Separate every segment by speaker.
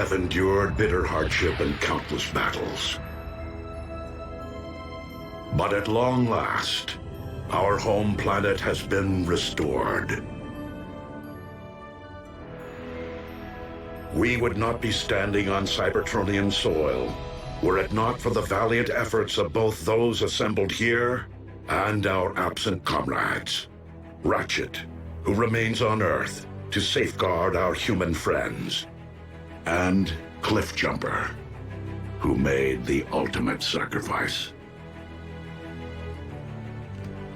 Speaker 1: have endured bitter hardship and countless battles. But at long last, our home planet has been restored. We would not be standing on Cybertronian soil were it not for the valiant efforts of both those assembled here and our absent comrades. Ratchet, who remains on Earth to safeguard our human friends, and Cliffjumper, who made the ultimate sacrifice.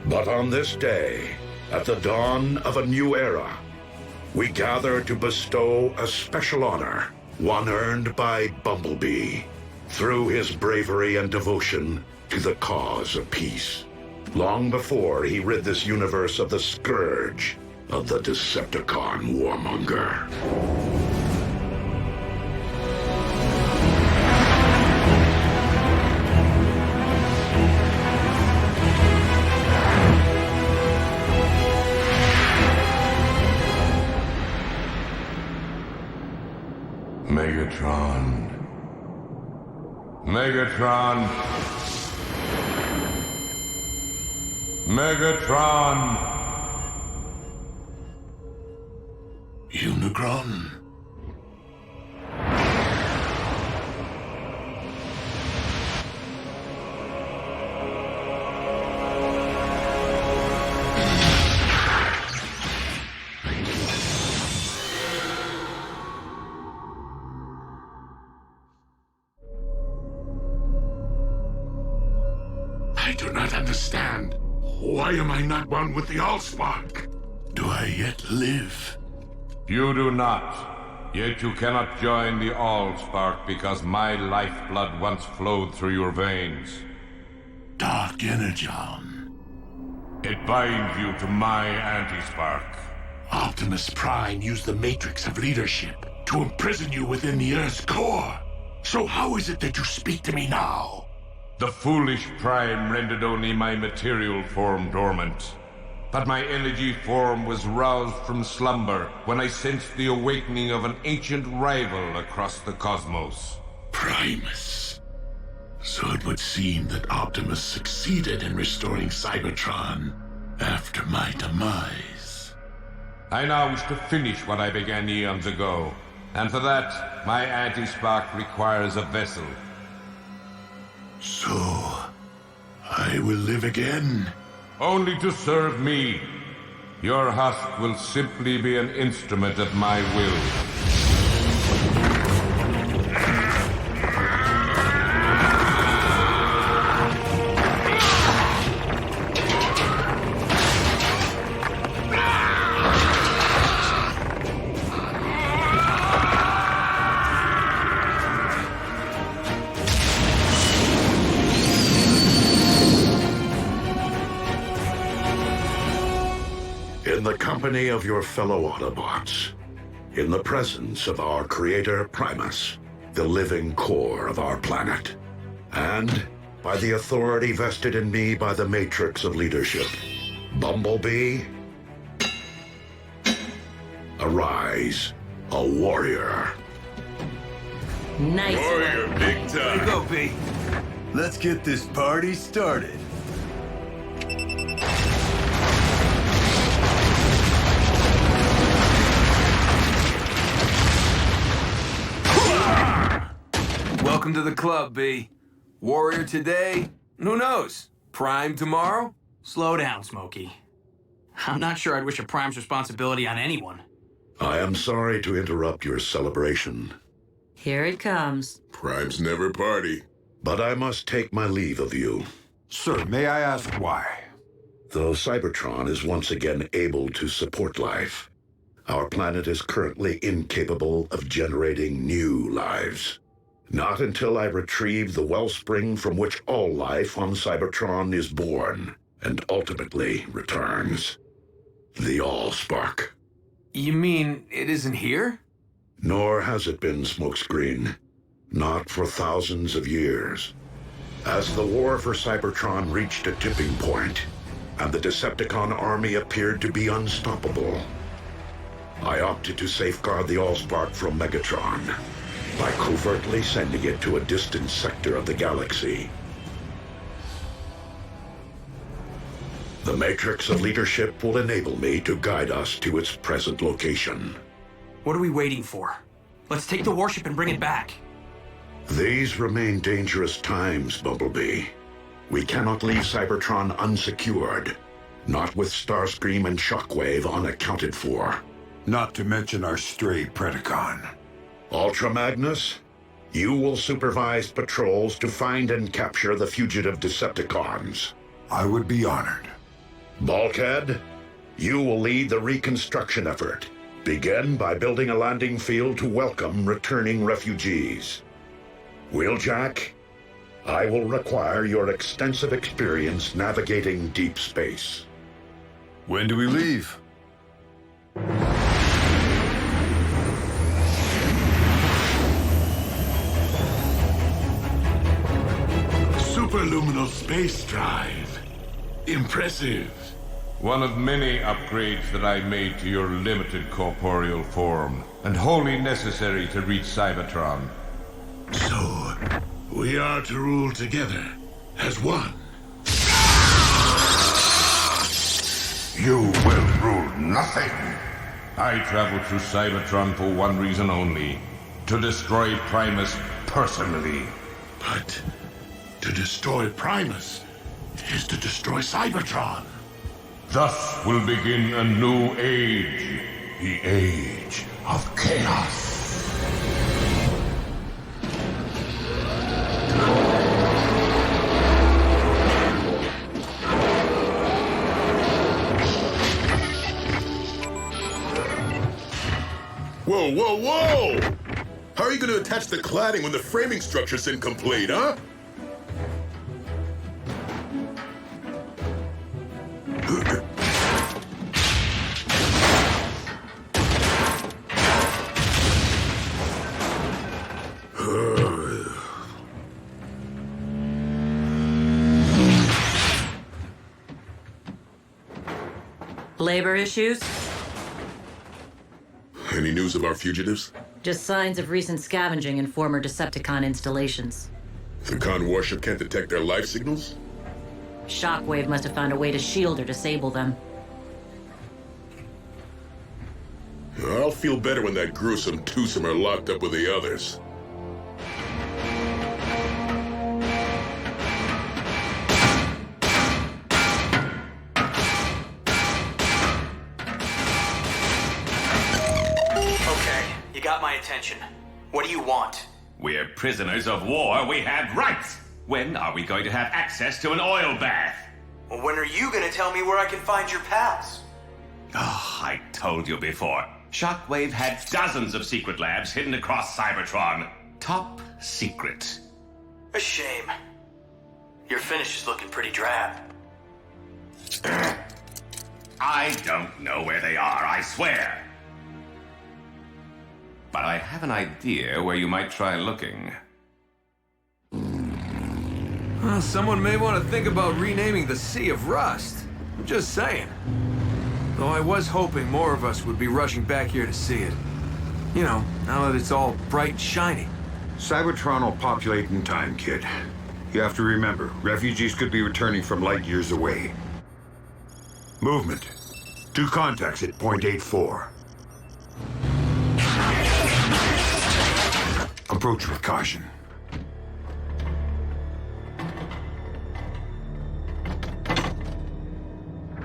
Speaker 1: But on this day, at the dawn of a new era, we gather to bestow a special honor, one earned by Bumblebee, through his bravery and devotion to the cause of peace, long before he rid this universe of the scourge of the Decepticon warmonger.
Speaker 2: Megatron. Megatron. Megatron.
Speaker 1: Unicron.
Speaker 3: I do not understand. Why am I not one with the Allspark? Do I yet live?
Speaker 2: You do not. Yet you cannot join the Allspark because my lifeblood once flowed through your veins.
Speaker 3: Dark Energon.
Speaker 2: It binds you to my anti-spark.
Speaker 3: Optimus Prime used the Matrix of leadership to imprison you within the Earth's core. So how is it that you speak to me now?
Speaker 2: The foolish Prime rendered only my material form dormant. But my energy form was roused from slumber when I sensed the awakening of an ancient rival across the cosmos.
Speaker 3: Primus. So it would seem that Optimus succeeded in restoring Cybertron after my demise.
Speaker 2: I now wish to finish what I began eons ago, and for that, my anti-spark requires a vessel.
Speaker 3: So, I will live again?
Speaker 2: Only to serve me. Your husk will simply be an instrument at my will.
Speaker 1: In the company of your fellow Autobots, in the presence of our creator Primus, the living core of our planet, and by the authority vested in me by the Matrix of Leadership, Bumblebee, arise, a warrior.
Speaker 4: Nice.
Speaker 5: Warrior, big time.
Speaker 6: Here you go, B. Let's get this party started. Welcome to the club, B. Warrior today, who knows? Prime tomorrow?
Speaker 7: Slow down, Smokey. I'm not sure I'd wish a Prime's responsibility on anyone.
Speaker 1: I am sorry to interrupt your celebration,
Speaker 4: Here it comes.
Speaker 5: Primes never party.
Speaker 1: but I must take my leave of you.
Speaker 6: Sir, may I ask why?
Speaker 1: Though Cybertron is once again able to support life, our planet is currently incapable of generating new lives. Not until I retrieve the wellspring from which all life on Cybertron is born and ultimately returns. The Allspark.
Speaker 6: You mean it isn't here?
Speaker 1: Nor has it been, Smokescreen. Not for thousands of years. As the war for Cybertron reached a tipping point, and the Decepticon army appeared to be unstoppable, I opted to safeguard the Allspark from Megatron, by covertly sending it to a distant sector of the galaxy. The matrix of leadership will enable me to guide us to its present location.
Speaker 7: What are we waiting for? Let's take the warship and bring it back.
Speaker 1: These remain dangerous times, Bumblebee. We cannot leave Cybertron unsecured, not with Starscream and Shockwave unaccounted for.
Speaker 8: Not to mention our stray Predacon.
Speaker 1: Ultra Magnus, you will supervise patrols to find and capture the fugitive Decepticons.
Speaker 8: I would be honored.
Speaker 1: Bulkhead, you will lead the reconstruction effort. Begin by building a landing field to welcome returning refugees. Wheeljack, I will require your extensive experience navigating deep space.
Speaker 8: When do we leave?
Speaker 3: Superluminal space drive. Impressive.
Speaker 2: One of many upgrades that I made to your limited corporeal form, and wholly necessary to reach Cybertron.
Speaker 3: So, we are to rule together as one.
Speaker 5: You will rule nothing.
Speaker 2: I travel through Cybertron for one reason only: to destroy Primus personally.
Speaker 3: But to destroy Primus is to destroy Cybertron.
Speaker 2: Thus will begin a new age.
Speaker 3: The age of chaos.
Speaker 5: Whoa, whoa, whoa! How are you going to attach the cladding when the framing structure's incomplete, huh?
Speaker 4: Labor issues?
Speaker 5: Any news of our fugitives?
Speaker 4: Just signs of recent scavenging in former Decepticon installations.
Speaker 5: The Khan warship can't detect their life signals?
Speaker 4: Shockwave must have found a way to shield or disable them.
Speaker 5: I'll feel better when that gruesome twosome are locked up with the others.
Speaker 7: Got my attention. What do you want?
Speaker 9: We're prisoners of war. We have rights. When are we going to have access to an oil bath?
Speaker 7: Well, when are you gonna tell me where I can find your pals?
Speaker 9: Oh, I told you before. Shockwave had dozens of secret labs hidden across Cybertron. Top secret.
Speaker 7: A shame. Your finish is looking pretty drab.
Speaker 9: I don't know where they are, I swear. But I have an idea where you might try looking.
Speaker 6: Well, someone may want to think about renaming the Sea of Rust. I'm just saying. Though I was hoping more of us would be rushing back here to see it. You know, now that it's all bright and shiny.
Speaker 8: Cybertron will populate in time, kid. You have to remember, refugees could be returning from light years away. Movement. 2 contacts at point 84. Approach with caution.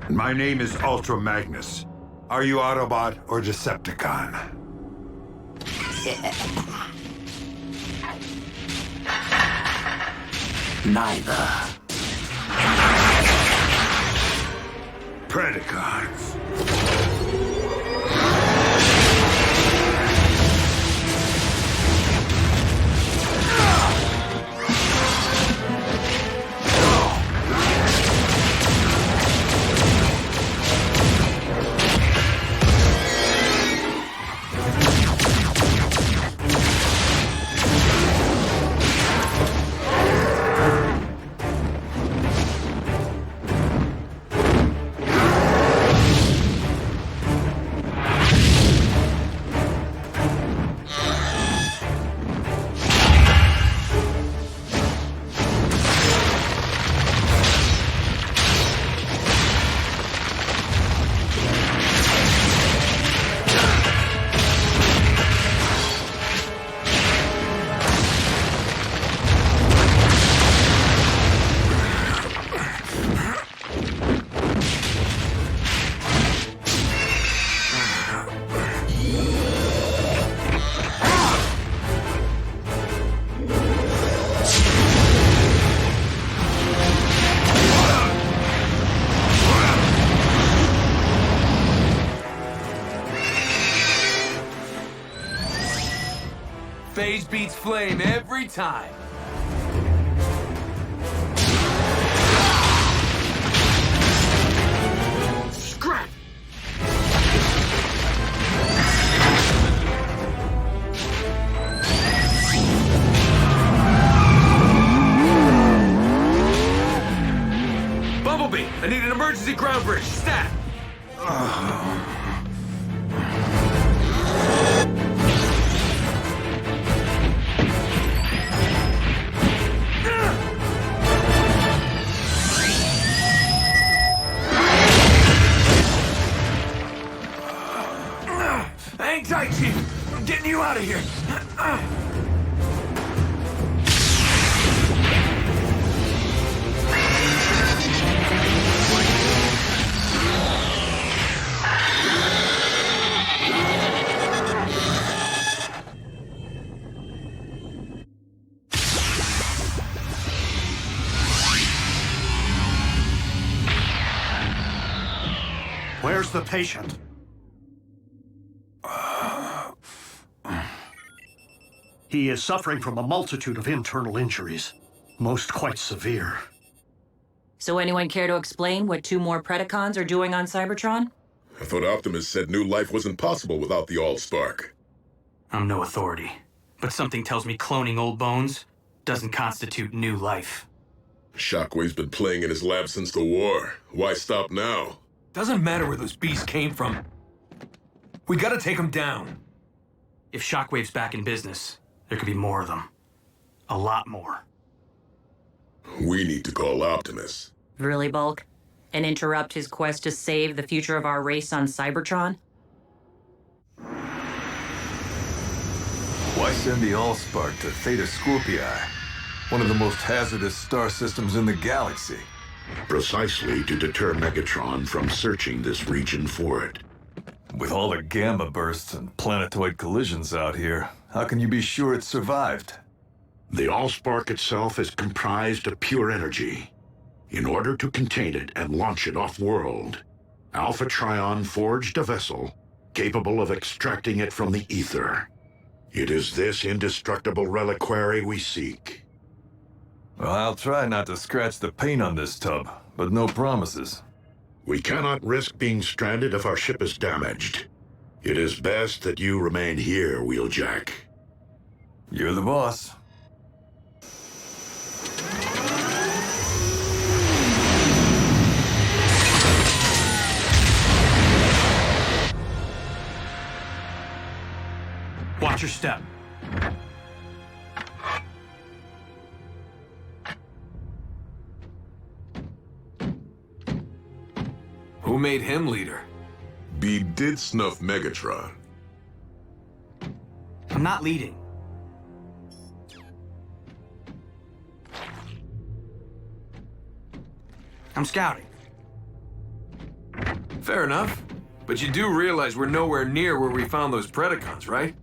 Speaker 8: My name is Ultra Magnus. Are you Autobot or Decepticon?
Speaker 3: Neither.
Speaker 8: Predacons.
Speaker 6: phase beats flame every time. Scrap! Bumblebee, I need an emergency ground bridge. Stat! Hang tight, Chief. I'm getting you out of here.
Speaker 10: Where's the patient? He is suffering from a multitude of internal injuries, most quite severe.
Speaker 4: So anyone care to explain what 2 more Predacons are doing on Cybertron?
Speaker 5: I thought Optimus said new life wasn't possible without the All-Spark.
Speaker 7: I'm no authority, but something tells me cloning old bones doesn't constitute new life.
Speaker 5: Shockwave's been playing in his lab since the war. Why stop now?
Speaker 6: Doesn't matter where those beasts came from. We gotta take them down.
Speaker 7: If Shockwave's back in business, there could be more of them. A lot more.
Speaker 5: We need to call Optimus.
Speaker 4: Really, Bulk? And interrupt his quest to save the future of our race on Cybertron?
Speaker 11: Why send the Allspark to Theta Scorpii, one of the most hazardous star systems in the galaxy?
Speaker 1: Precisely to deter Megatron from searching this region for it.
Speaker 11: With all the gamma bursts and planetoid collisions out here, how can you be sure it survived?
Speaker 1: The Allspark itself is comprised of pure energy. In order to contain it and launch it off-world, Alpha Trion forged a vessel capable of extracting it from the ether. It is this indestructible reliquary we seek.
Speaker 11: Well, I'll try not to scratch the paint on this tub, but no promises.
Speaker 1: We cannot risk being stranded if our ship is damaged. It is best that you remain here, Wheeljack.
Speaker 11: You're the boss.
Speaker 7: Watch your step.
Speaker 6: Who made him leader?
Speaker 5: B did snuff Megatron.
Speaker 7: I'm not leading. I'm scouting.
Speaker 6: Fair enough. But you do realize we're nowhere near where we found those Predacons, right?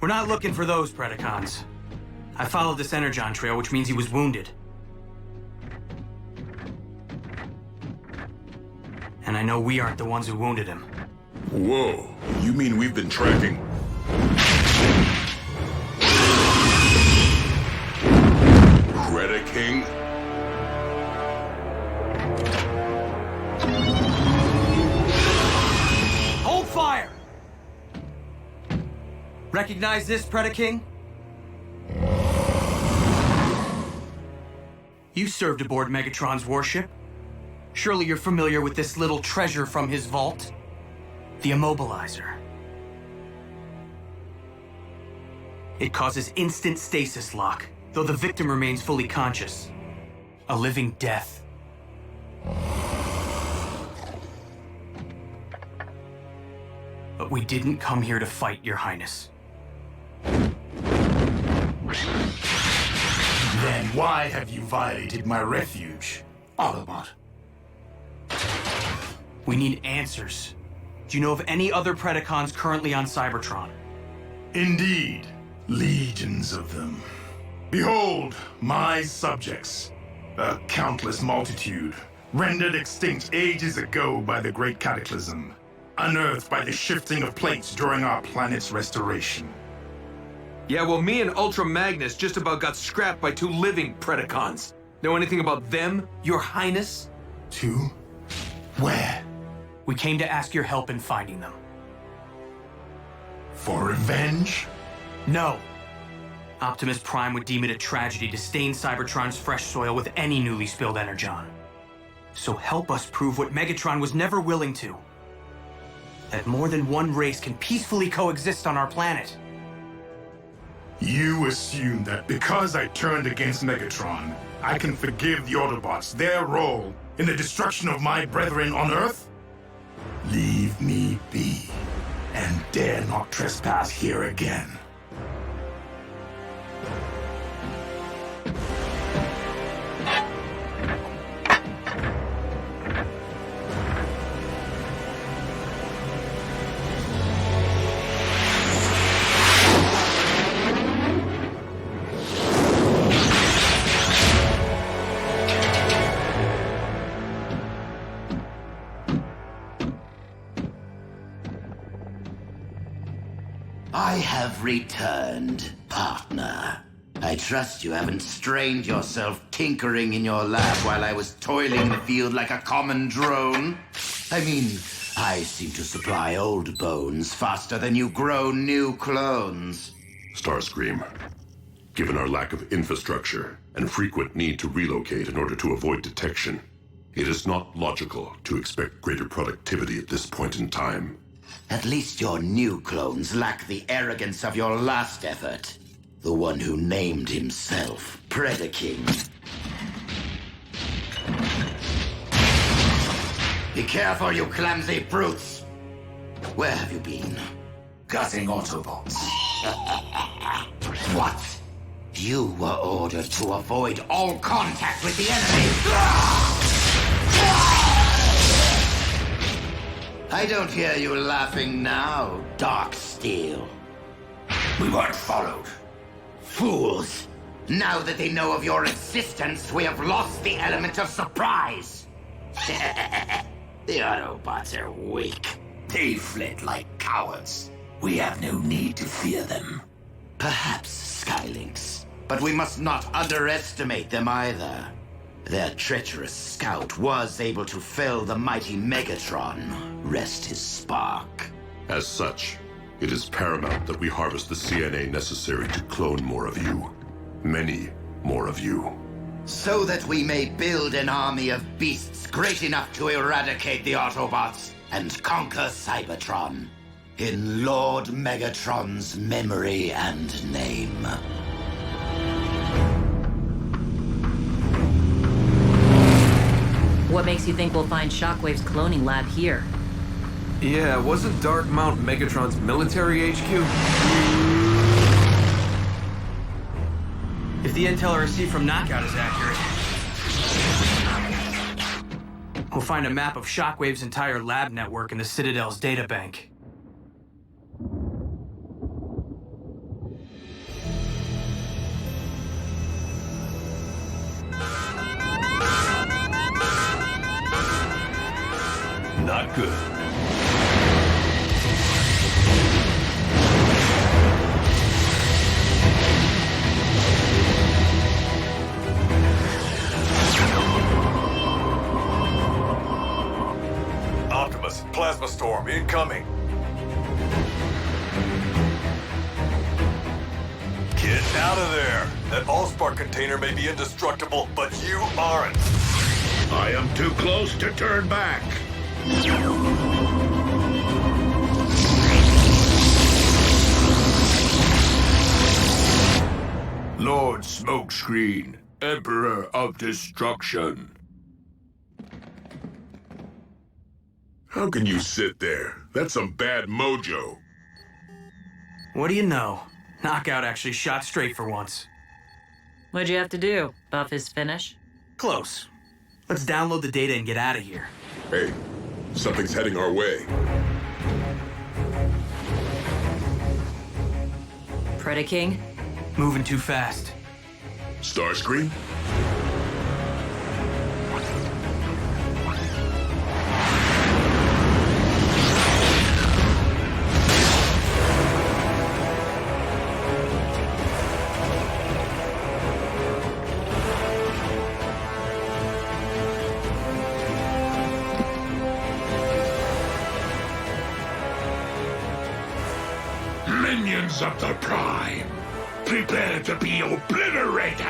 Speaker 7: We're not looking for those Predacons. I followed this Energon trail, which means he was wounded. And I know we aren't the ones who wounded him.
Speaker 5: Whoa, you mean we've been tracking... Predaking?
Speaker 7: Hold fire! Recognize this, Predaking? You served aboard Megatron's warship. Surely you're familiar with this little treasure from his vault? The Immobilizer. It causes instant stasis lock, though the victim remains fully conscious. A living death. But we didn't come here to fight, Your Highness.
Speaker 12: Then why have you violated my refuge, Autobot?
Speaker 7: We need answers. Do you know of any other Predacons currently on Cybertron?
Speaker 12: Indeed, legions of them. Behold, my subjects, a countless multitude, rendered extinct ages ago by the Great Cataclysm, unearthed by the shifting of plates during our planet's restoration.
Speaker 6: Yeah, well, me and Ultra Magnus just about got scrapped by 2 living Predacons. Know anything about them, Your Highness?
Speaker 12: 2? Where?
Speaker 7: We came to ask your help in finding them.
Speaker 12: For revenge?
Speaker 7: No. Optimus Prime would deem it a tragedy to stain Cybertron's fresh soil with any newly spilled energon. So help us prove what Megatron was never willing to. That more than one race can peacefully coexist on our planet.
Speaker 12: You assume that because I turned against Megatron, I can forgive the Autobots their role in the destruction of my brethren on Earth? Leave me be, and dare not trespass here again.
Speaker 13: I have returned, partner. I trust you haven't strained yourself tinkering in your lab while I was toiling the field like a common drone. I mean, I seem to supply old bones faster than you grow new clones.
Speaker 5: Starscream, given our lack of infrastructure and frequent need to relocate in order to avoid detection, it is not logical to expect greater productivity at this point in time.
Speaker 13: At least your new clones lack the arrogance of your last effort. The one who named himself Predaking. Be careful, you clumsy brutes! Where have you been? Gutting Autobots. What? You were ordered to avoid all contact with the enemy! I don't hear you laughing now, Darksteel. We weren't followed. Fools! Now that they know of your existence, we have lost the element of surprise. The Autobots are weak. They fled like cowards. We have no need to fear them. Perhaps Skylinks, but we must not underestimate them either. Their treacherous scout was able to fell the mighty Megatron. Rest his spark.
Speaker 5: As such, it is paramount that we harvest the CNA necessary to clone more of you. Many more of you.
Speaker 13: So that we may build an army of beasts great enough to eradicate the Autobots and conquer Cybertron. In Lord Megatron's memory and name.
Speaker 4: What makes you think we'll find Shockwave's cloning lab here?
Speaker 6: Yeah, wasn't Dark Mount Megatron's military HQ?
Speaker 7: If the intel I received from Knockout is accurate, we'll find a map of Shockwave's entire lab network in the Citadel's databank.
Speaker 11: Not good. Optimus, plasma storm incoming. Get out of there. That Allspark container may be indestructible, but you aren't.
Speaker 1: I am too close to turn back.
Speaker 5: Lord Smokescreen, Emperor of Destruction.
Speaker 12: How can you sit there? That's some bad mojo.
Speaker 7: What do you know? Knockout actually shot straight for once.
Speaker 4: What'd you have to do? Buff his finish?
Speaker 7: Close. Let's download the data and get out of here.
Speaker 5: Hey, something's heading our way.
Speaker 4: Predaking?
Speaker 7: Moving too fast.
Speaker 5: Starscream?
Speaker 3: Minions of the Prime, prepare to be obliterated!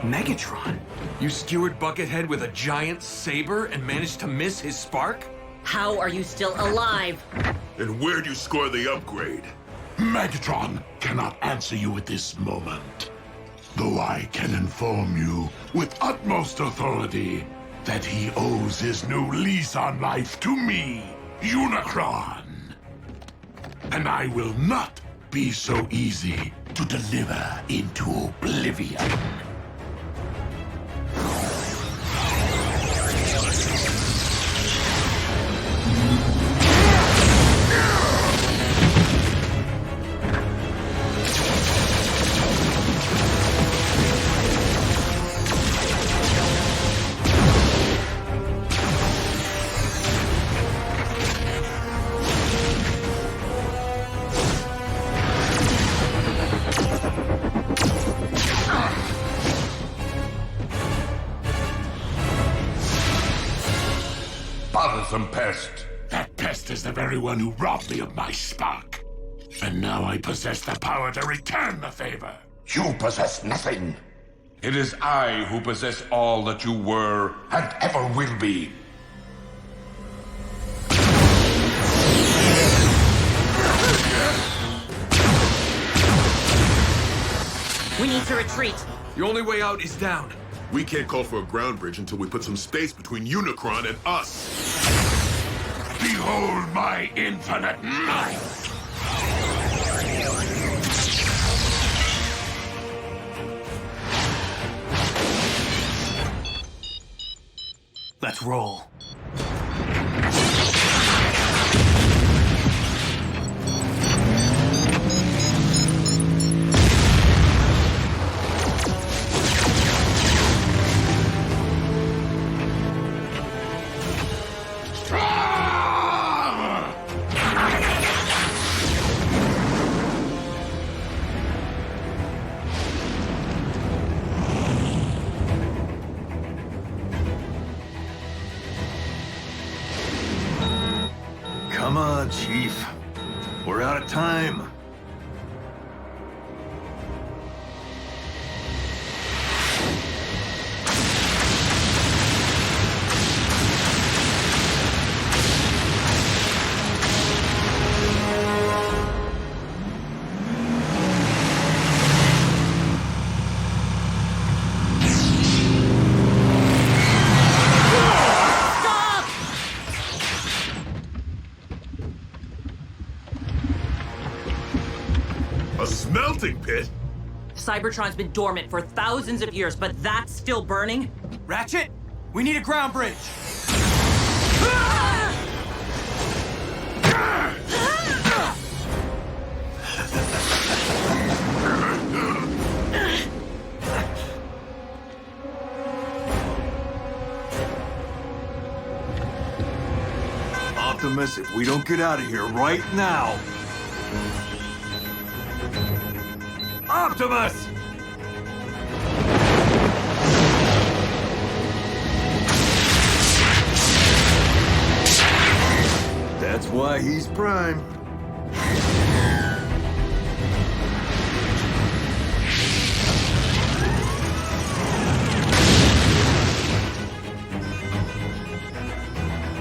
Speaker 6: Megatron? You skewered Buckethead with a giant saber and managed to miss his spark?
Speaker 4: How are you still alive?
Speaker 3: And where'd you score the upgrade? Megatron cannot answer you at this moment, though I can inform you with utmost authority that he owes his new lease on life to me, Unicron. And I will not be so easy to deliver into oblivion.
Speaker 2: Bothersome pest.
Speaker 3: That pest is the very one who robbed me of my spark. And now I possess the power to return the favor.
Speaker 13: You possess nothing.
Speaker 2: It is I who possess all that you were and ever will be.
Speaker 4: We need to retreat.
Speaker 6: The only way out is down.
Speaker 5: We can't call for a ground bridge until we put some space between Unicron and us.
Speaker 3: Behold my infinite might!
Speaker 7: Let's roll.
Speaker 11: Come on, Chief. We're out of time.
Speaker 5: A smelting pit?
Speaker 4: Cybertron's been dormant for thousands of years, but that's still burning?
Speaker 7: Ratchet, we need a ground bridge.
Speaker 11: Optimus, if we don't get out of here right now... Optimus! That's why he's Prime.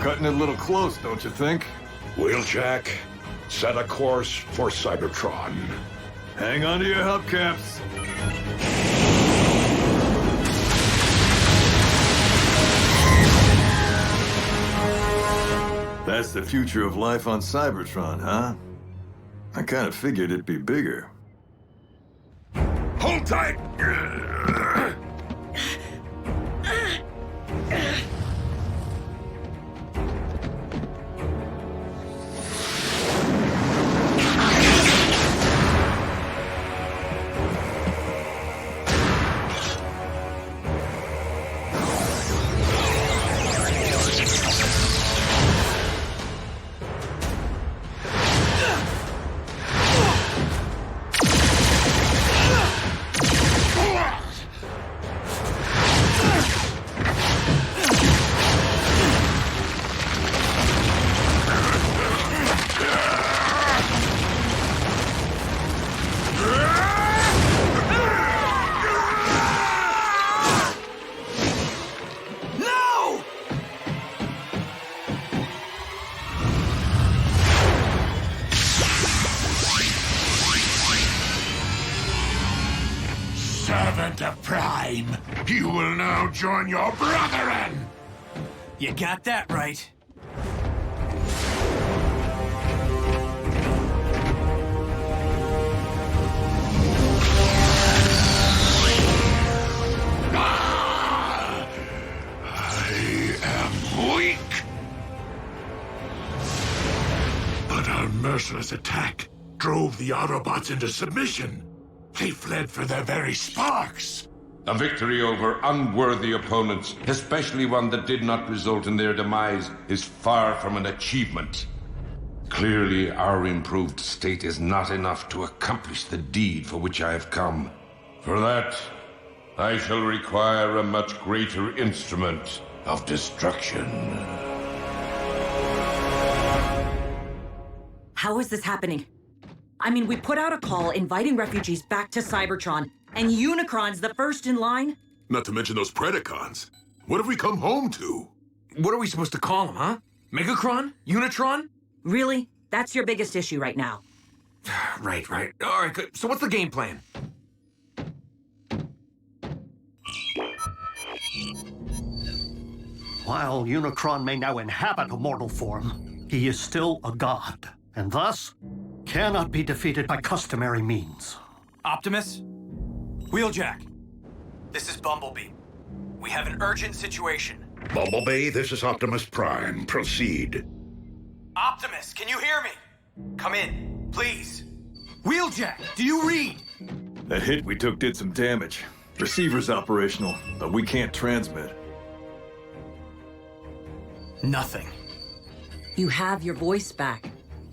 Speaker 11: Cutting it a little close, don't you think?
Speaker 1: Wheeljack, set a course for Cybertron.
Speaker 11: Hang on to your hubcaps. That's the future of life on Cybertron, huh? I kind of figured it'd be bigger.
Speaker 3: Hold tight! Prime, you will now join your brethren!
Speaker 7: You got that right.
Speaker 3: I am weak! But our merciless attack drove the Autobots into submission. They fled for their very sparks.
Speaker 2: A victory over unworthy opponents, especially one that did not result in their demise, is far from an achievement. Clearly, our improved state is not enough to accomplish the deed for which I have come. For that, I shall require a much greater instrument of destruction.
Speaker 4: How is this happening? I mean, we put out a call inviting refugees back to Cybertron, and Unicron's the first in line?
Speaker 3: Not to mention those Predacons. What have we come home to?
Speaker 6: What are we supposed to call them, huh? Megacron? Unitron?
Speaker 4: Really? That's your biggest issue right now.
Speaker 6: Right. All right, good. So what's the game plan?
Speaker 10: While Unicron may now inhabit a mortal form, he is still a god, and thus cannot be defeated by customary means.
Speaker 7: Optimus? Wheeljack. This is Bumblebee. We have an urgent situation.
Speaker 1: Bumblebee, this is Optimus Prime. Proceed.
Speaker 7: Optimus, can you hear me? Come in, please. Wheeljack, do you read?
Speaker 11: That hit we took did some damage. Receiver's operational, but we can't transmit.
Speaker 7: Nothing.
Speaker 4: You have your voice back.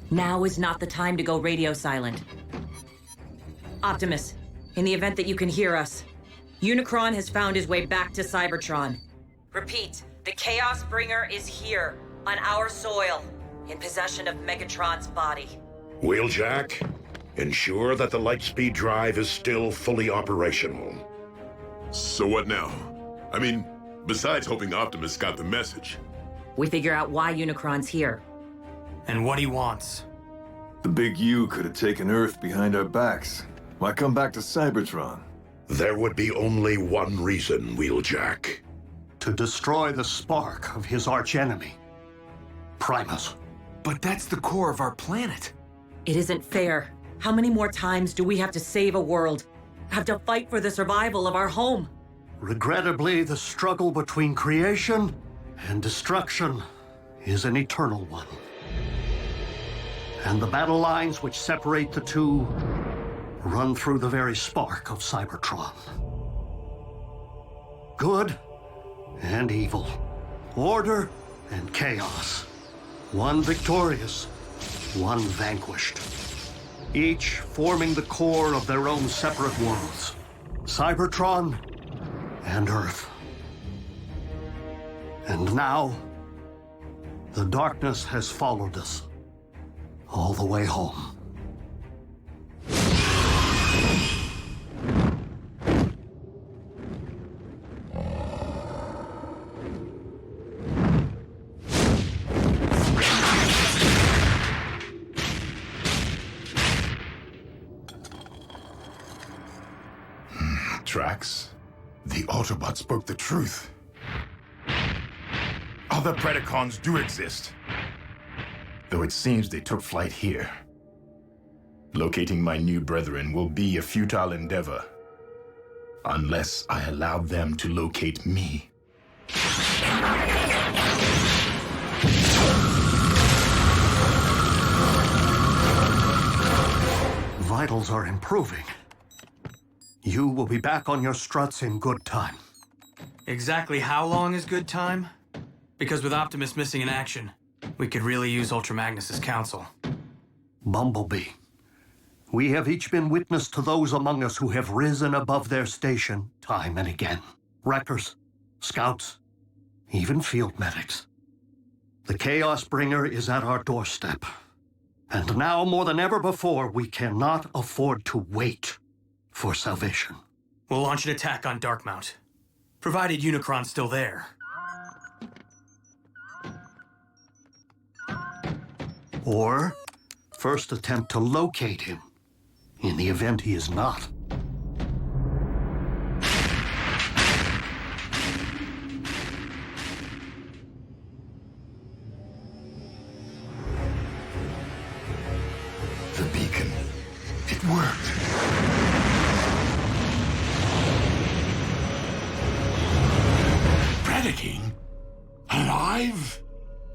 Speaker 4: Now is not the time to go radio silent. Optimus, in the event that you can hear us, Unicron has found his way back to Cybertron. Repeat, the Chaos Bringer is here, on our soil, in possession of Megatron's body.
Speaker 1: Wheeljack, ensure that the Lightspeed drive is still fully operational.
Speaker 3: So what now? I mean, besides hoping Optimus got the message.
Speaker 4: We figure out why Unicron's here.
Speaker 7: And what he wants.
Speaker 11: The big U could have taken Earth behind our backs. Why come back to Cybertron?
Speaker 1: There would be only one reason, Wheeljack.
Speaker 10: To destroy the spark of his archenemy, Primus.
Speaker 6: But that's the core of our planet.
Speaker 4: It isn't fair. How many more times do we have to save a world? Have to fight for the survival of our home?
Speaker 10: Regrettably, the struggle between creation and destruction is an eternal one. And the battle lines which separate the two run through the very spark of Cybertron. Good and evil, order and chaos. One victorious, one vanquished. Each forming the core of their own separate worlds. Cybertron and Earth. And now, the darkness has followed us all the way home.
Speaker 12: Drax, the Autobots spoke the truth. Other Predacons do exist, though it seems they took flight here. Locating my new brethren will be a futile endeavor, unless I allow them to locate me.
Speaker 10: Vitals are improving. You will be back on your struts in good time.
Speaker 7: Exactly how long is good time? Because with Optimus missing in action, we could really use Ultra Magnus's counsel.
Speaker 10: Bumblebee, we have each been witness to those among us who have risen above their station time and again. Wreckers, scouts, even field medics. The Chaos Bringer is at our doorstep. And now more than ever before, we cannot afford to wait for salvation.
Speaker 7: We'll launch an attack on Darkmount, provided Unicron's still there.
Speaker 10: Or first attempt to locate him, in the event he is not.
Speaker 3: alive?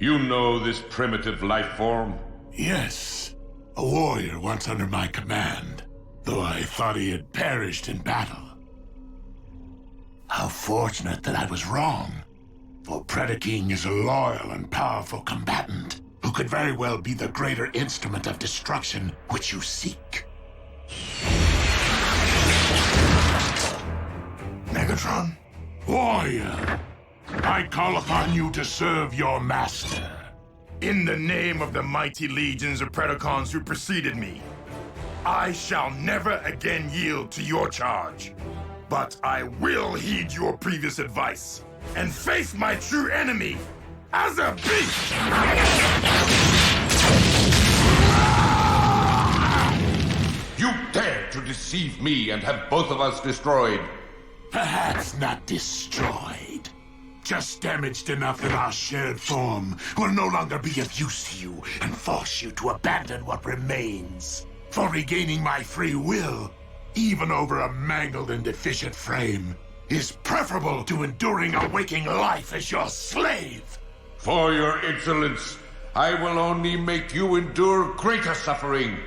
Speaker 2: You know this primitive life form?
Speaker 3: Yes. A warrior once under my command, though I thought he had perished in battle. How fortunate that I was wrong, for Predaking is a loyal and powerful combatant who could very well be the greater instrument of destruction which you seek. Megatron? Warrior, I call upon you to serve your master.
Speaker 12: In the name of the mighty legions of Predacons who preceded me, I shall never again yield to your charge. But I will heed your previous advice and face my true enemy as a beast!
Speaker 2: You dare to deceive me and have both of us destroyed.
Speaker 3: Perhaps not destroyed. Just damaged enough that our shared form will no longer be of use to you and force you to abandon what remains. For regaining my free will, even over a mangled and deficient frame, is preferable to enduring a waking life as your slave.
Speaker 2: For your insolence, I will only make you endure greater suffering.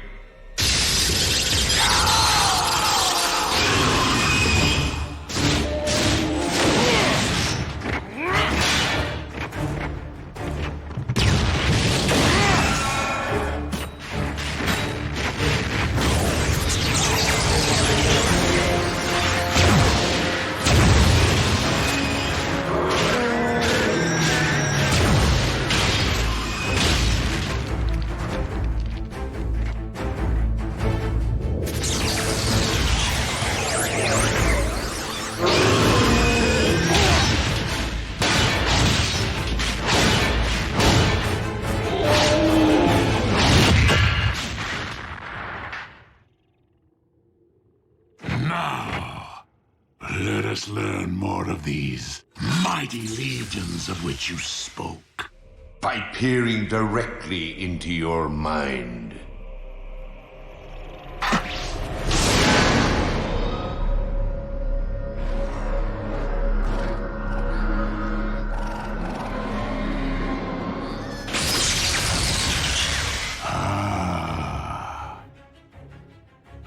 Speaker 3: Let us learn more of these mighty legions of which you spoke.
Speaker 2: By peering directly into your mind.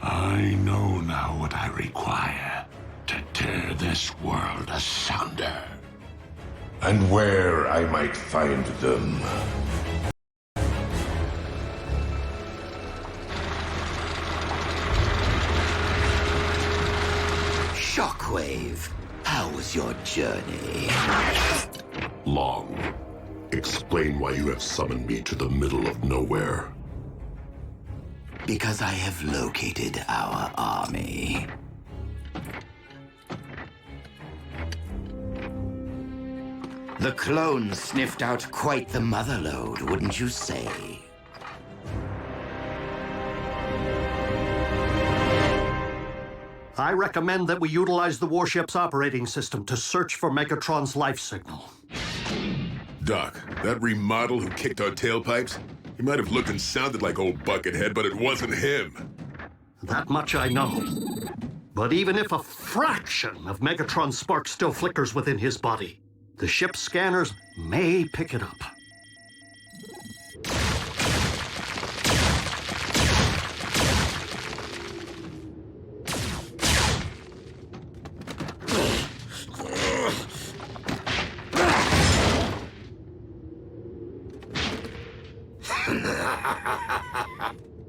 Speaker 3: I know now what I require to tear this world asunder.
Speaker 2: And where I might find them.
Speaker 13: Shockwave, how was your journey?
Speaker 5: Long. Explain why you have summoned me to the middle of nowhere.
Speaker 13: Because I have located our army. The clones sniffed out quite the motherlode, wouldn't you say?
Speaker 10: I recommend that we utilize the warship's operating system to search for Megatron's life signal.
Speaker 14: Doc, that remodel who kicked our tailpipes, he might have looked and sounded like old Buckethead, but it wasn't him.
Speaker 10: That much I know. But even if a fraction of Megatron's spark still flickers within his body, the ship's scanners may pick it up.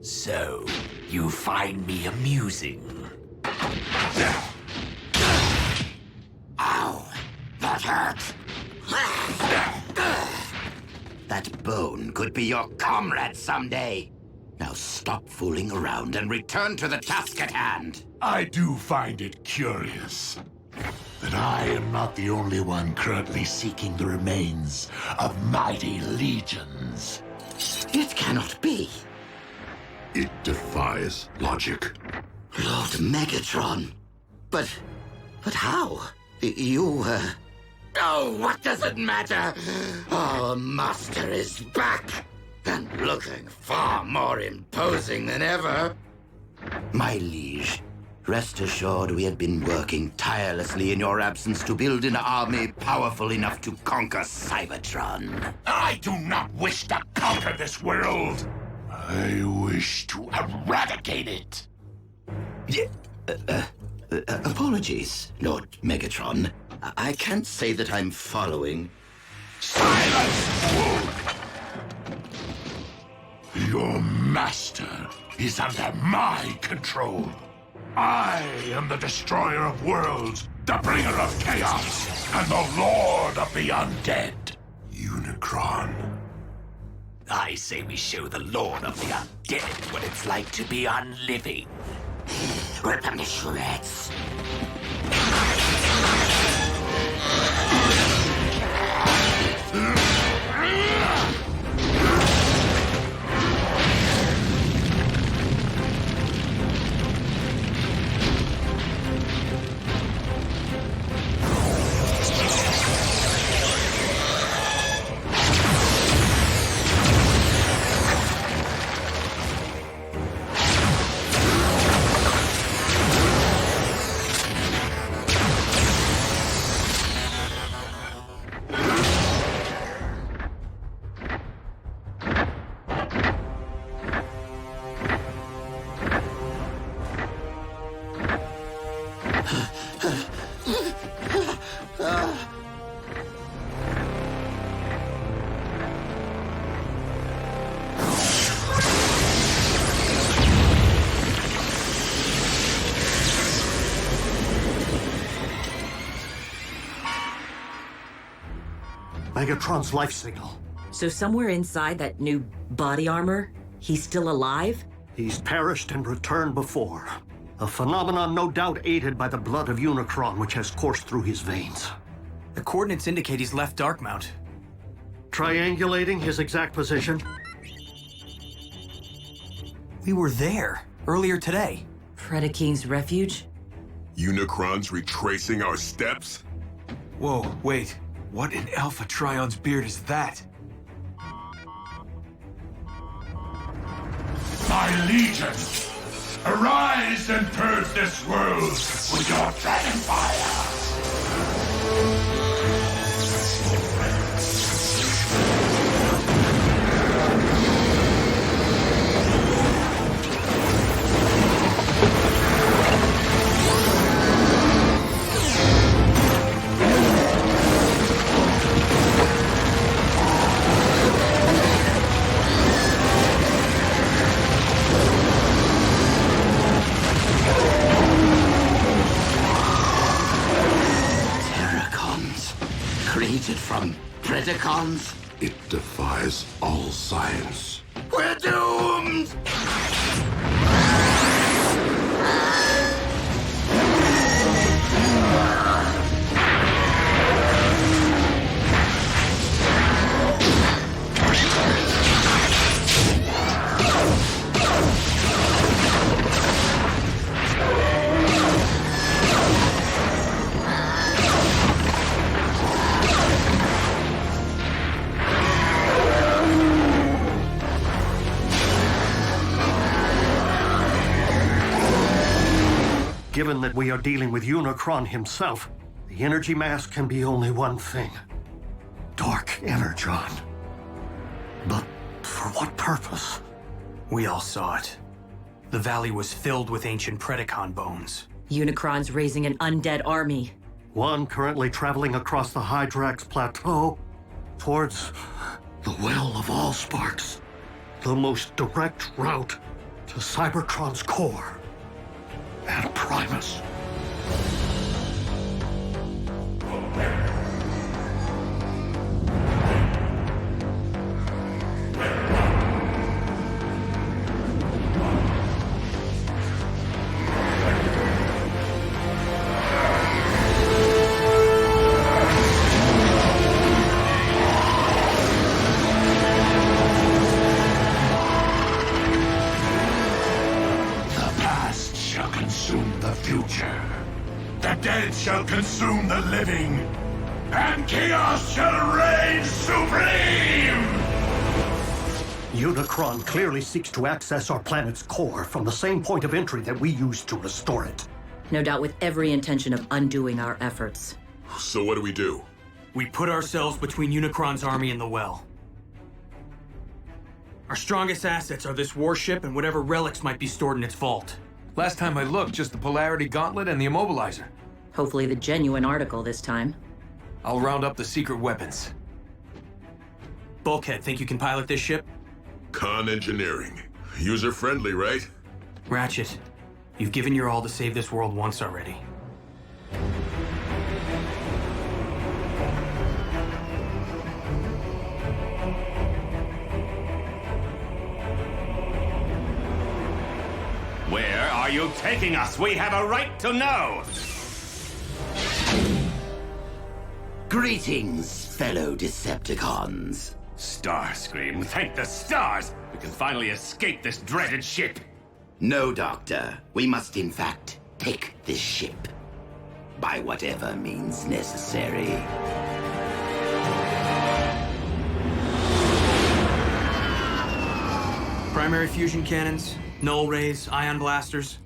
Speaker 13: So, you find me amusing? Ow! That hurt! That bone could be your comrade someday. Now stop fooling around and return to the task at hand.
Speaker 3: I do find it curious that I am not the only one currently seeking the remains of mighty legions.
Speaker 13: It cannot be.
Speaker 5: It defies logic.
Speaker 13: Lord Megatron. But how? You, Oh, what does it matter? Our master is back, and looking far more imposing than ever. My liege, Rest assured, we had been working tirelessly in your absence to build an army powerful enough to conquer Cybertron.
Speaker 3: I do not wish to conquer this world. I wish to eradicate it.
Speaker 13: Apologies, Lord Megatron. I can't say that I'm following.
Speaker 3: Silence, fool! Your master is under my control. I am the destroyer of worlds, the bringer of chaos, and the lord of the undead.
Speaker 13: Unicron. I say we show the lord of the undead what it's like to be unliving. Rip them to shreds.
Speaker 10: Megatron's life signal.
Speaker 4: So somewhere inside that new body armor, he's still alive?
Speaker 10: He's perished and returned before. A phenomenon no doubt aided by the blood of Unicron, which has coursed through his veins.
Speaker 7: The coordinates indicate he's left Darkmount.
Speaker 10: Triangulating his exact position.
Speaker 7: We were there earlier today.
Speaker 4: Predaking's refuge?
Speaker 14: Unicron's retracing our steps?
Speaker 6: Whoa, wait. What in Alpha Trion's beard is that?
Speaker 3: My legion, arise and purge this world with your dragon fire! From Predacons?
Speaker 5: It defies all science.
Speaker 3: We're doomed!
Speaker 10: Given that we are dealing with Unicron himself, the energy mass can be only one thing. Dark Energon. But for what purpose?
Speaker 7: We all saw it. The valley was filled with ancient Predacon bones.
Speaker 4: Unicron's raising an undead army.
Speaker 10: One currently traveling across the Hydrax Plateau towards the Well of Allsparks, the most direct route to Cybertron's core and Primus.
Speaker 3: Shall consume the living, and chaos shall reign supreme!
Speaker 10: Unicron clearly seeks to access our planet's core from the same point of entry that we used to restore it.
Speaker 4: No doubt with every intention of undoing our efforts.
Speaker 14: So what do?
Speaker 7: We put ourselves between Unicron's army and the well. Our strongest assets are this warship and whatever relics might be stored in its vault.
Speaker 6: Last time I looked, just the Polarity Gauntlet and the Immobilizer.
Speaker 4: Hopefully the genuine article this time.
Speaker 6: I'll round up the secret weapons.
Speaker 7: Bulkhead, think you can pilot this ship?
Speaker 14: Con engineering. User-friendly, right?
Speaker 7: Ratchet, you've given your all to save this world once already.
Speaker 9: Where are you taking us? We have a right to know!
Speaker 13: Greetings, fellow Decepticons.
Speaker 9: Starscream, thank the stars! We can finally escape this dreaded ship!
Speaker 13: No, Doctor. We must, in fact, take this ship. By whatever means necessary.
Speaker 7: Primary fusion cannons, null rays, ion blasters.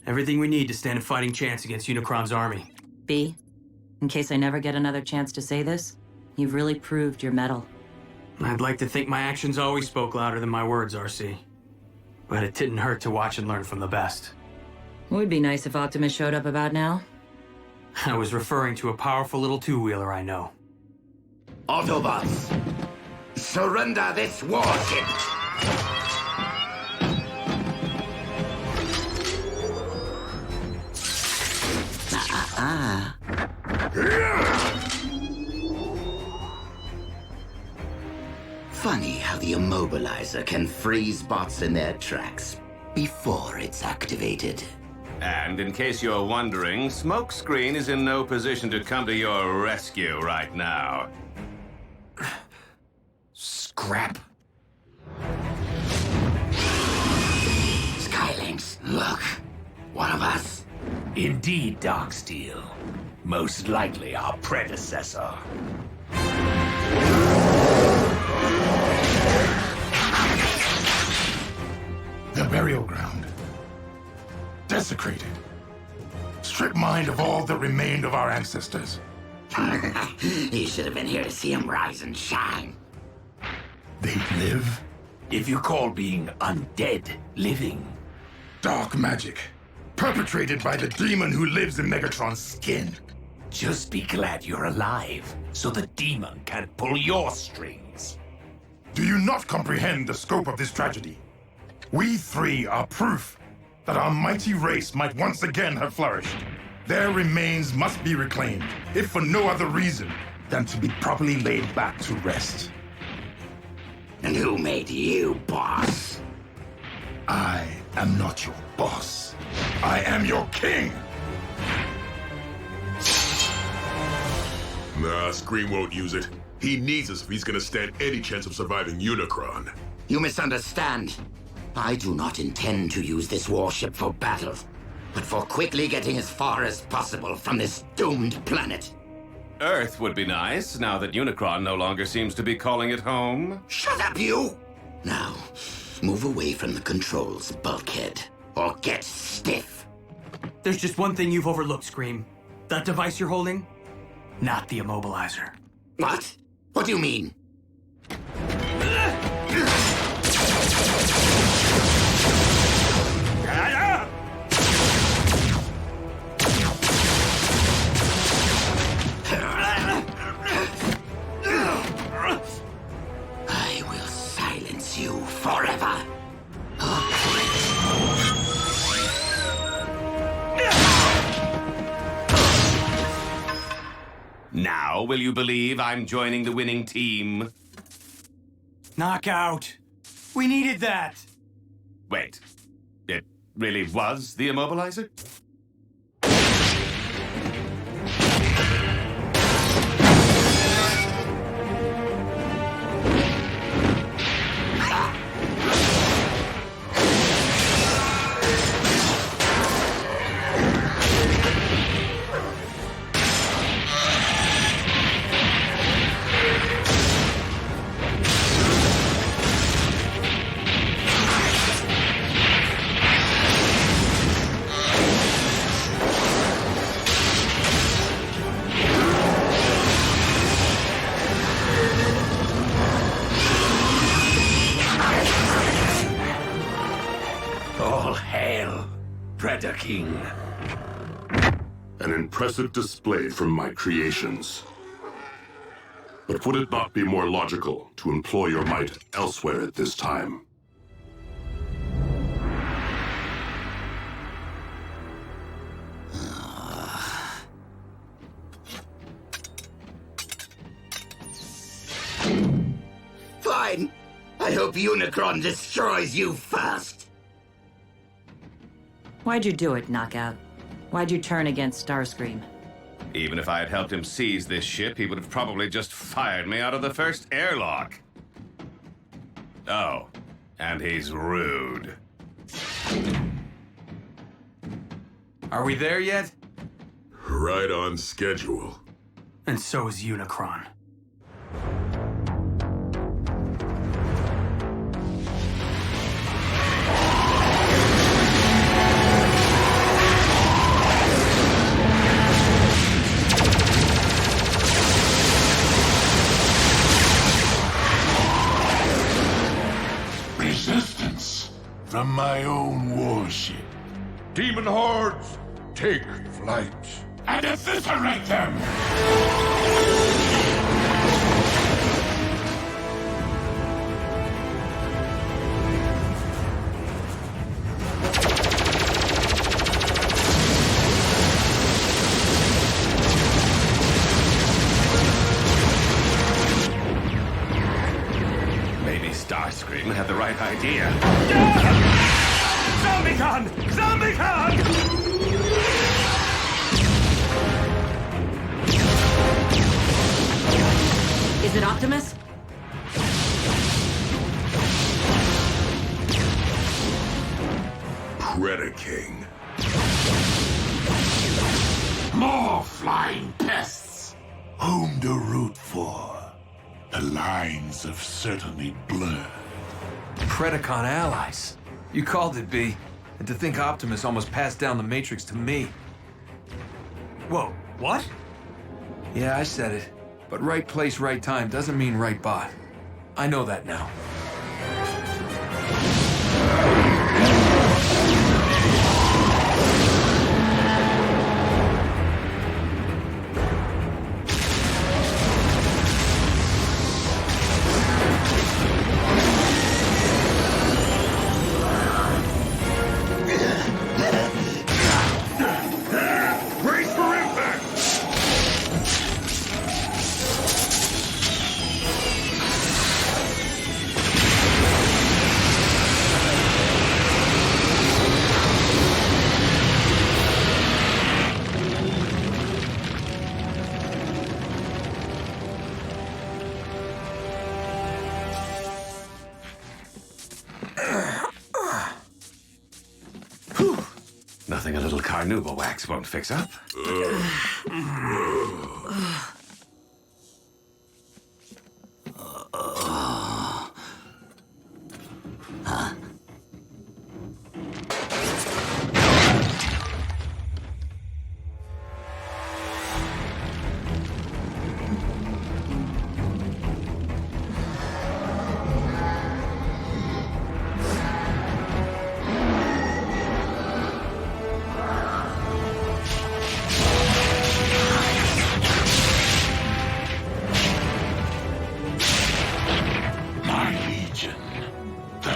Speaker 7: Everything we need to stand a fighting chance against Unicron's army.
Speaker 4: B, in case I never get another chance to say this, you've really proved your mettle.
Speaker 7: I'd like to think my actions always spoke louder than my words, RC. But it didn't hurt to watch and learn from the best.
Speaker 4: Would be nice if Optimus showed up about now.
Speaker 7: I was referring to a powerful little two-wheeler I know.
Speaker 13: Autobots, surrender this warship! Funny how the Immobilizer can freeze bots in their tracks before it's activated.
Speaker 9: And in case you're wondering, Smokescreen is in no position to come to your rescue right now.
Speaker 13: Scrap. Skylinks, look. One of us.
Speaker 15: Indeed, Darksteel. Most likely our predecessor.
Speaker 12: The burial ground. Desecrated. Stripped mind of all that remained of our ancestors.
Speaker 13: You should have been here to see him rise and shine.
Speaker 12: They live?
Speaker 15: If you call being undead living.
Speaker 12: Dark magic. Perpetrated by the demon who lives in Megatron's skin.
Speaker 15: Just be glad you're alive, so the demon can't pull your strings.
Speaker 12: Do you not comprehend the scope of this tragedy? We three are proof that our mighty race might once again have flourished. Their remains must be reclaimed, if for no other reason than to be properly laid back to rest.
Speaker 13: And who made you boss?
Speaker 12: I am not your boss. I am your king!
Speaker 14: Nah, Scream won't use it. He needs us if he's gonna stand any chance of surviving Unicron.
Speaker 13: You misunderstand. I do not intend to use this warship for battle, but for quickly getting as far as possible from this doomed planet.
Speaker 9: Earth would be nice, now that Unicron no longer seems to be calling it home.
Speaker 13: Shut up, you! Now, move away from the controls, Bulkhead, or get stiff.
Speaker 7: There's just one thing you've overlooked, Scream. That device you're holding? Not the Immobilizer.
Speaker 13: What? What do you mean? I will silence you forever.
Speaker 9: Now, will you believe I'm joining the winning team?
Speaker 7: Knockout! We needed that!
Speaker 9: Wait, it really was the Immobilizer?
Speaker 15: King.
Speaker 5: An impressive display from my creations. But would it not be more logical to employ your might elsewhere at this time?
Speaker 13: Fine. I hope Unicron destroys you first.
Speaker 4: Why'd you do it, Knockout? Why'd you turn against Starscream?
Speaker 9: Even if I had helped him seize this ship, he would have probably just fired me out of the first airlock. Oh, and he's rude.
Speaker 6: Are we there yet?
Speaker 14: Right on schedule.
Speaker 7: And so is Unicron.
Speaker 3: Resistance from my own warship.
Speaker 2: Demon hordes, take flight.
Speaker 3: And eviscerate them!
Speaker 9: Maybe Starscream had the right idea.
Speaker 15: ZombieCon! ZombieCon!
Speaker 4: Is it Optimus?
Speaker 14: Predaking.
Speaker 3: More flying pests! Whom to root for? The lines have certainly blurred.
Speaker 6: Predacon allies. You called it, B. And to think Optimus almost passed down the Matrix to me.
Speaker 7: Whoa, what?
Speaker 6: Yeah, I said it. But right place, right time doesn't mean right bot. I know that now.
Speaker 9: Nothing a little carnauba wax won't fix up.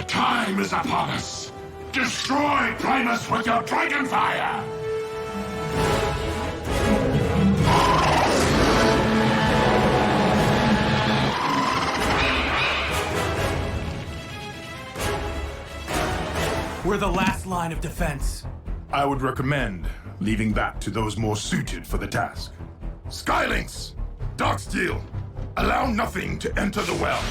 Speaker 3: Time is upon us! Destroy Primus with your dragon fire!
Speaker 7: We're the last line of defense.
Speaker 12: I would recommend leaving that to those more suited for the task. Skylinks! Darksteel! Allow nothing to enter the well.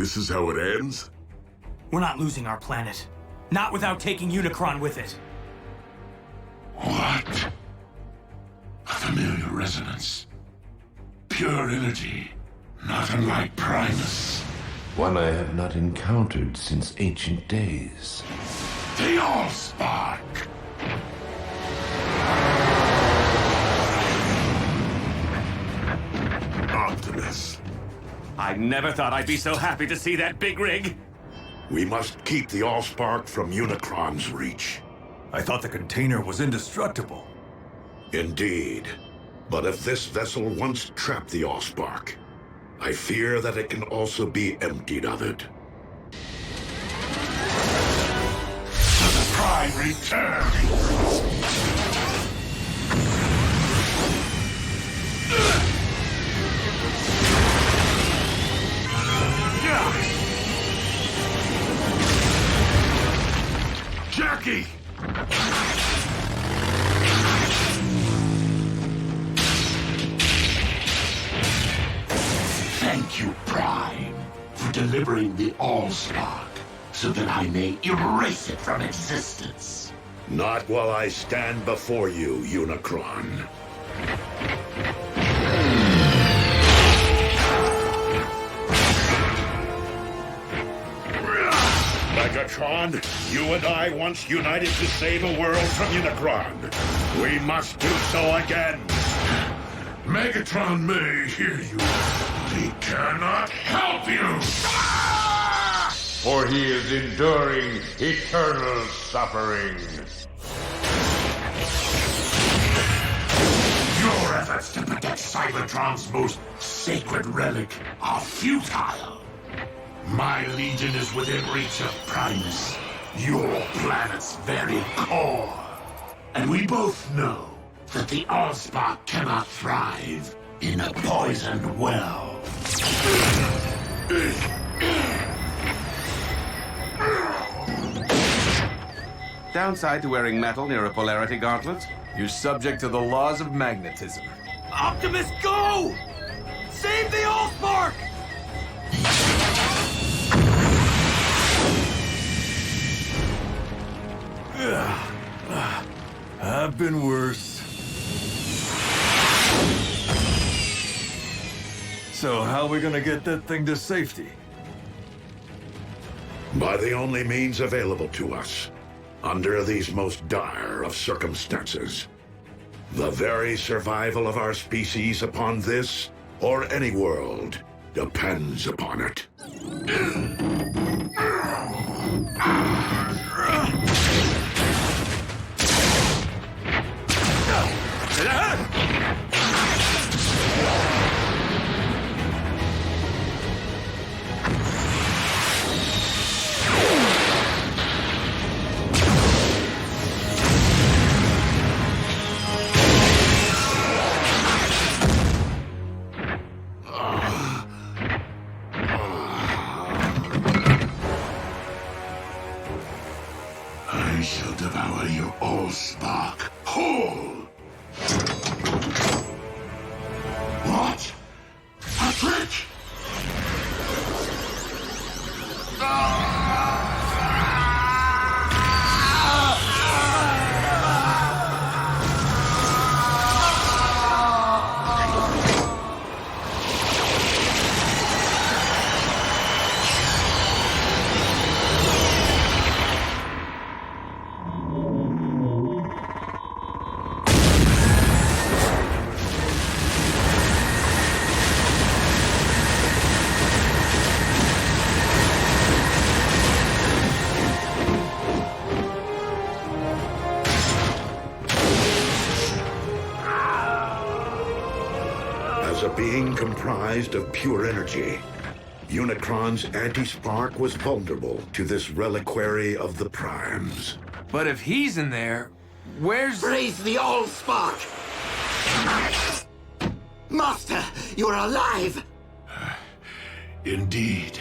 Speaker 14: This is how it ends?
Speaker 7: We're not losing our planet. Not without taking Unicron with it.
Speaker 3: What? A familiar resonance. Pure energy, not unlike Primus.
Speaker 2: One I have not encountered since ancient days.
Speaker 3: The Allspark!
Speaker 1: Optimus,
Speaker 9: I never thought I'd be so happy to see that big rig.
Speaker 1: we must keep the Allspark from Unicron's reach.
Speaker 11: I thought the container was indestructible.
Speaker 1: Indeed. But if this vessel once trapped the Allspark, I fear that it can also be emptied of it.
Speaker 3: The Prime returns!
Speaker 12: Jackie!
Speaker 3: Thank you, Prime, for delivering the Allspark, so that I may erase it from existence.
Speaker 1: Not while I stand before you, Unicron. Megatron, you and I once united to save a world from Unicron. We must do so again.
Speaker 3: Megatron may hear you. He cannot help you!
Speaker 2: For he is enduring eternal suffering.
Speaker 3: Your efforts to protect Cybertron's most sacred relic are futile. My legion is within reach of Primus, your planet's very core. And we both know that the Allspark cannot thrive in a poisoned well.
Speaker 9: Downside to wearing metal near a polarity gauntlet?
Speaker 6: You're subject to the laws of magnetism.
Speaker 7: Optimus, go! Save the Allspark!
Speaker 11: I've been worse. So how are we gonna get that thing to safety?
Speaker 1: By the only means available to us, under these most dire of circumstances. The very survival of our species upon this, or any world, depends upon it.
Speaker 3: I shall devour your Allspark whole! What? A trick?
Speaker 1: As a being comprised of pure energy, Unicron's anti-spark was vulnerable to this reliquary of the Primes.
Speaker 6: But if he's in there, where's...
Speaker 13: Raise the Allspark! Master, you're alive!
Speaker 3: Indeed.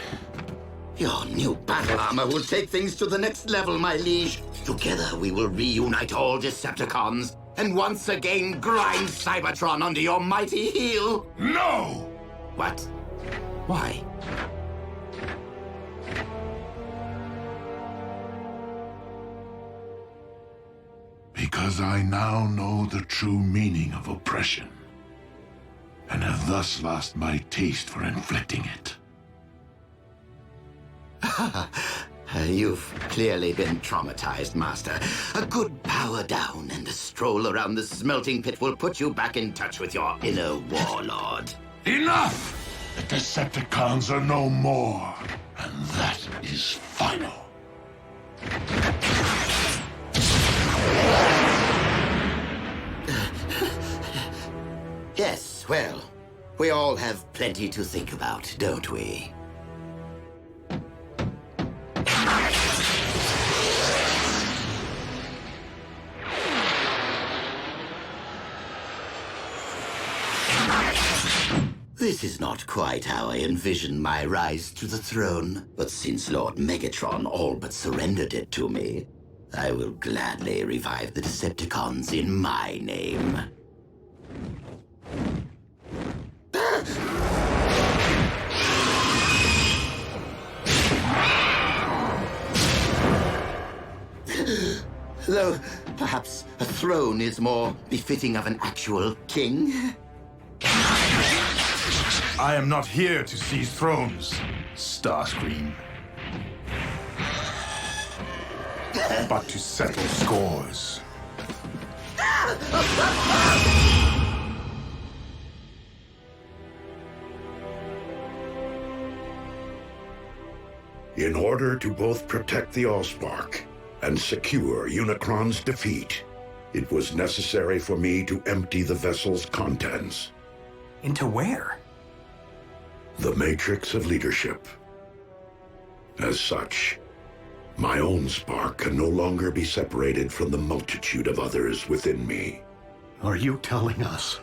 Speaker 13: Your new battle armor will take things to the next level, my liege. Together we will reunite all Decepticons and once again grind Cybertron under your mighty heel.
Speaker 3: No!
Speaker 13: What? Why?
Speaker 3: Because I now know the true meaning of oppression, and have thus lost my taste for inflicting it.
Speaker 13: You've clearly been traumatized, Master. A good power down and a stroll around the smelting pit will put you back in touch with your inner warlord.
Speaker 3: Enough! The Decepticons are no more, and that is final.
Speaker 13: Yes, well, we all have plenty to think about, don't we? This is not quite how I envisioned my rise to the throne, but since Lord Megatron all but surrendered it to me, I will gladly revive the Decepticons in my name. Though perhaps a throne is more befitting of an actual king.
Speaker 12: I am not here to seize thrones, Starscream. But to settle scores.
Speaker 1: In order to both protect the Allspark and secure Unicron's defeat, it was necessary for me to empty the vessel's contents.
Speaker 7: Into where?
Speaker 1: The Matrix of Leadership. As such, my own spark can no longer be separated from the multitude of others within me.
Speaker 10: Are you telling us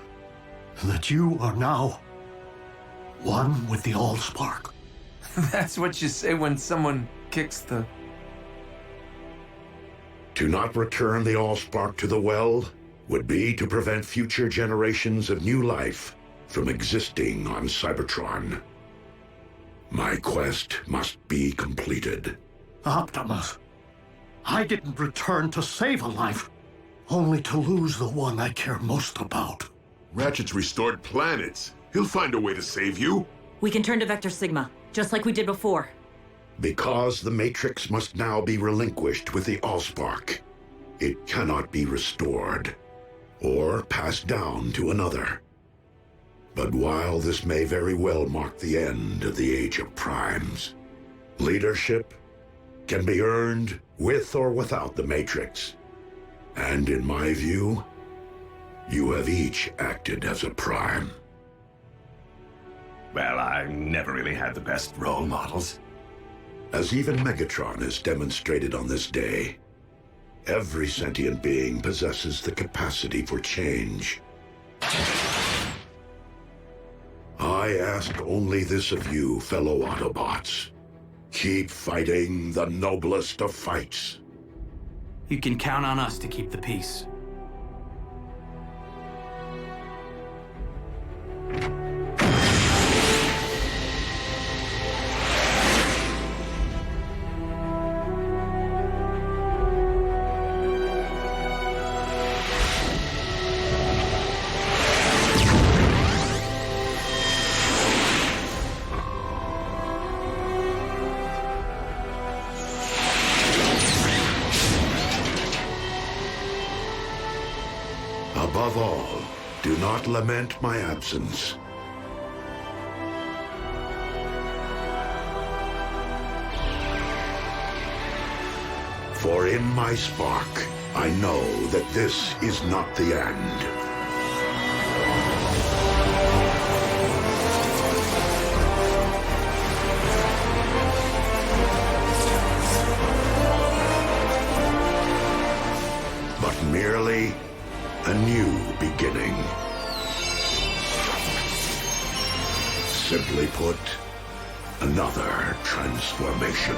Speaker 10: that you are now one with the Allspark?
Speaker 6: That's what you say when someone kicks the...
Speaker 1: To not return the Allspark to the well would be to prevent future generations of new life from existing on Cybertron. My quest must be completed.
Speaker 10: Optimus, I didn't return to save a life, only to lose the one I care most about.
Speaker 14: Ratchet's restored planets. He'll find a way to save you.
Speaker 4: We can turn to Vector Sigma, just like we did before.
Speaker 1: Because the Matrix must now be relinquished with the Allspark, it cannot be restored or passed down to another. But while this may very well mark the end of the Age of Primes, leadership can be earned with or without the Matrix. And in my view, you have each acted as a Prime.
Speaker 9: Well, I never really had the best role models.
Speaker 1: As even Megatron has demonstrated on this day, every sentient being possesses the capacity for change. I ask only this of you, fellow Autobots. Keep fighting the noblest of fights.
Speaker 7: You can count on us to keep the peace.
Speaker 1: Above all, do not lament my absence. For in my spark, I know that this is not the end. But merely a new beginning. Simply put, another transformation.